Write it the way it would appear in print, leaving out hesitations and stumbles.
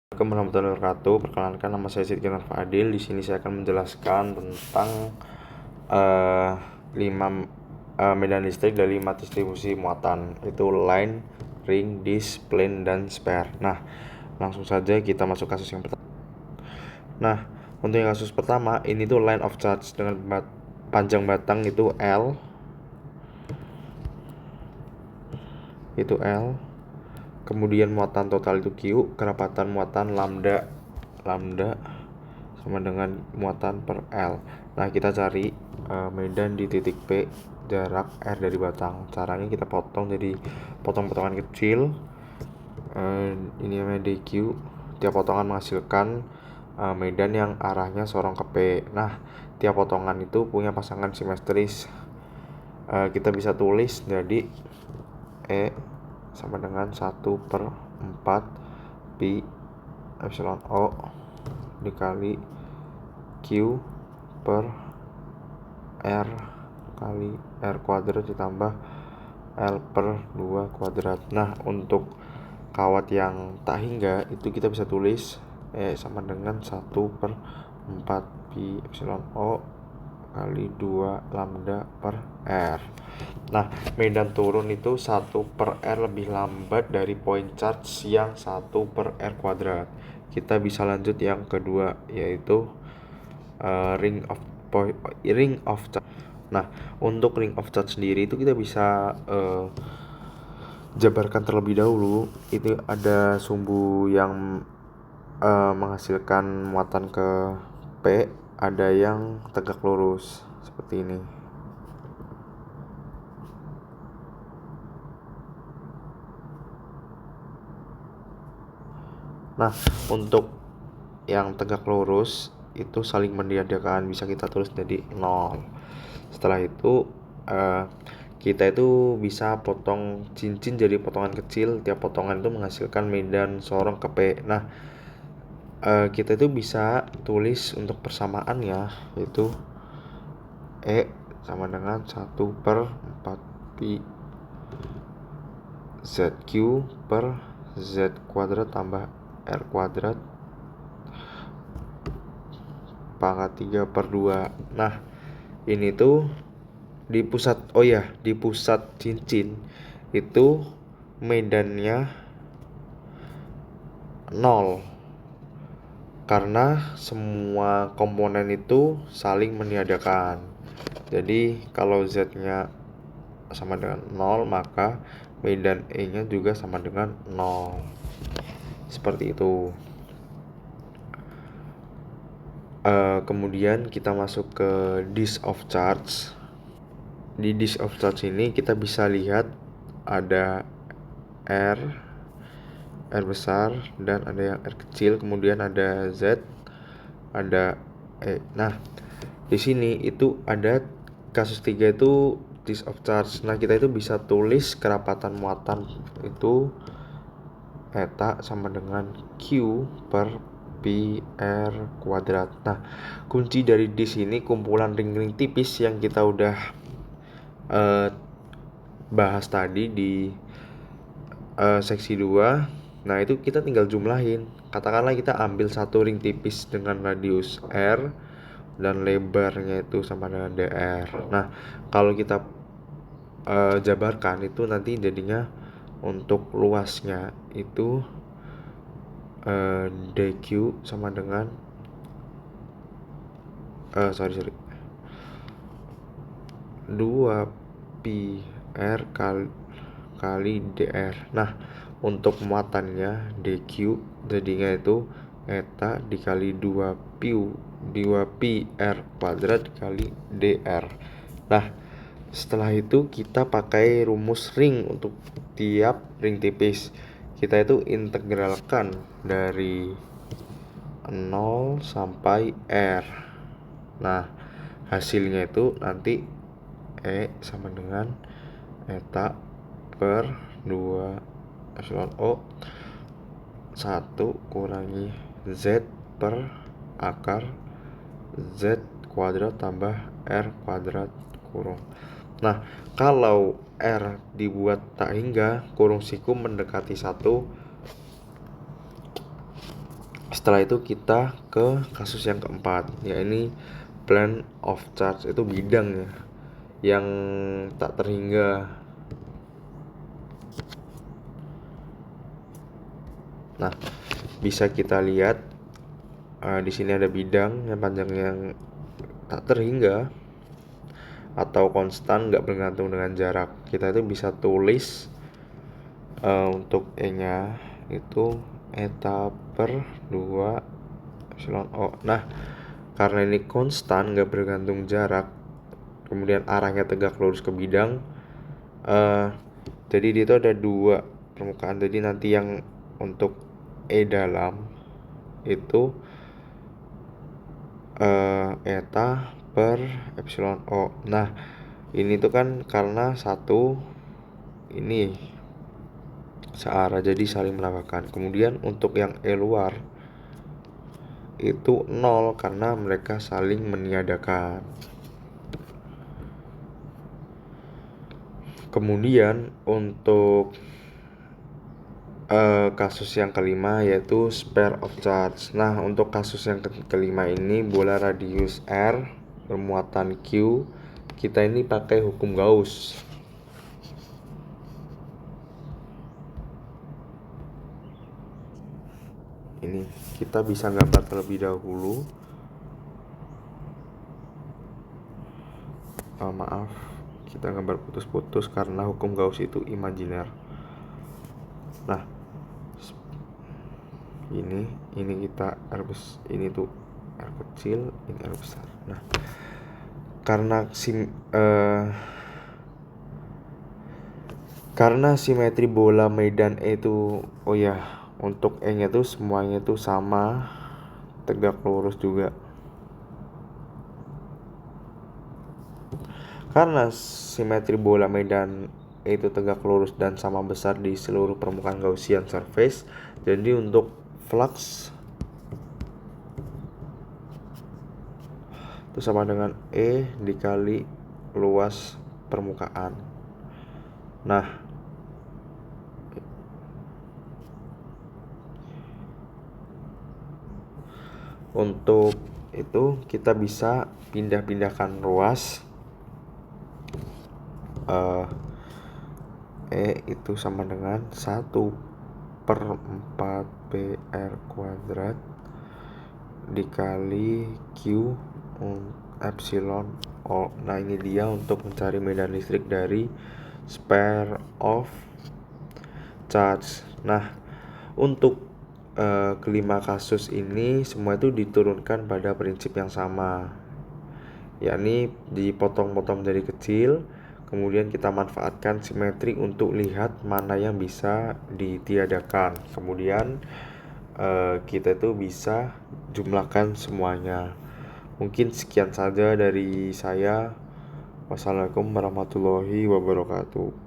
Assalamualaikum warahmatullahi wabarakatuh. Perkenalkan, nama saya Sidki Nur Fadil. Di sini saya akan menjelaskan tentang 5 medan listrik dari 5 distribusi muatan, itu line, ring, disk, plane, dan spare. Nah, langsung saja kita masuk kasus yang pertama. Nah, untuk yang kasus pertama, ini tuh line of charge dengan panjang batang itu L, kemudian muatan total itu Q, kerapatan muatan lambda sama dengan muatan per L. Nah, kita cari medan di titik P, jarak R dari batang. Caranya kita potong jadi potong-potongan kecil. Ini namanya DQ. Tiap potongan menghasilkan medan yang arahnya sorong ke P. Nah, tiap potongan itu punya pasangan simetris. Kita bisa tulis jadi E sama dengan 1/4 pi epsilon O dikali Q per R kali R kuadrat ditambah L per 2 kuadrat. Nah, untuk kawat yang tak hingga itu kita bisa tulis E sama dengan 1/4 pi epsilon O kali 2 lambda per R. Nah, medan turun itu 1/R lebih lambat dari point charge yang 1/R kuadrat. Kita bisa lanjut yang kedua, yaitu ring of charge. Nah, untuk ring of charge sendiri itu kita bisa jabarkan terlebih dahulu. Itu ada sumbu yang menghasilkan muatan ke P, ada yang tegak lurus seperti ini. Nah, untuk yang tegak lurus itu saling meniadakan, bisa kita tulis jadi 0. Setelah itu kita itu bisa potong cincin jadi potongan kecil. Tiap potongan itu menghasilkan medan sorong ke P. Nah, kita itu bisa tulis untuk persamaannya, yaitu E sama dengan 1/4 pi ZQ per Z kuadrat tambah R kuadrat pangkat 3/2. Nah, ini tuh di pusat cincin itu medannya 0 karena semua komponen itu saling meniadakan. Jadi kalau Z-nya sama dengan 0, maka medan E-nya juga sama dengan 0. Seperti itu. Kemudian kita masuk ke disk of charge. Di disk of charge ini kita bisa lihat ada R besar dan ada yang R kecil, kemudian ada Z, ada E. Nah, di sini itu ada kasus 3 itu disk of charge. Nah, kita itu bisa tulis kerapatan muatan itu eta sama dengan Q per pi R kuadrat. Nah, kunci dari disk ini kumpulan ring-ring tipis yang kita udah bahas tadi di seksi 2. Nah, itu kita tinggal jumlahin. Katakanlah kita ambil satu ring tipis dengan radius R dan lebarnya itu sama dengan dr. Nah, kalau kita jabarkan itu nanti jadinya untuk luasnya itu dq sama dengan 2 pi R kali dr. Nah, untuk muatannya dq jadinya itu eta dikali 2 pi R kuadrat dikali dr. Nah, setelah itu kita pakai rumus ring untuk tiap ring tipis. Kita itu integralkan dari 0 sampai R. Nah, hasilnya itu nanti E sama dengan eta per 2 epsilon O 1 kurangi Z per akar Z kuadrat tambah R kuadrat kurung. Nah, kalau R dibuat tak hingga, kurung siku mendekati 1, Setelah itu kita ke kasus yang keempat, ya ini plan of charge, itu bidang ya yang tak terhingga. Nah, bisa kita lihat di sini ada bidang yang panjangnya yang tak terhingga atau konstan, nggak bergantung dengan jarak. Kita itu bisa tulis untuk E-nya itu eta per 2 epsilon O. Nah, karena ini konstan, nggak bergantung jarak, kemudian arahnya tegak lurus ke bidang, jadi di itu ada 2 permukaan. Jadi nanti yang untuk E dalam itu eta per epsilon O. Nah, ini tuh kan karena satu ini searah, jadi saling menambahkan. Kemudian untuk yang E luar itu 0 karena mereka saling meniadakan. Kemudian untuk kasus yang kelima yaitu spare of charge. Nah, untuk kasus yang kelima ini bola radius R bermuatan Q, kita ini pakai hukum Gauss. Ini kita bisa gambar terlebih dahulu. Maaf, kita gambar putus-putus karena hukum Gauss itu imajiner. Nah, ini kita R besar, ini tuh R kecil, ini R besar. Nah, karena simetri bola medan E itu, untuk E-nya tuh semuanya tuh sama, tegak lurus juga. Karena simetri bola medan E itu tegak lurus dan sama besar di seluruh permukaan Gaussian surface, jadi untuk flux itu sama dengan E dikali luas permukaan. Nah, untuk itu kita bisa pindah-pindahkan ruas. E itu sama dengan 1/4 PR kuadrat dikali Q epsilon O. Nah, ini dia untuk mencari medan listrik dari spare of charge. Nah, untuk kelima kasus ini semua itu diturunkan pada prinsip yang sama, yakni dipotong-potong dari kecil, kemudian kita manfaatkan simetri untuk lihat mana yang bisa ditiadakan. Kemudian kita itu bisa jumlahkan semuanya. Mungkin sekian saja dari saya. Wassalamualaikum warahmatullahi wabarakatuh.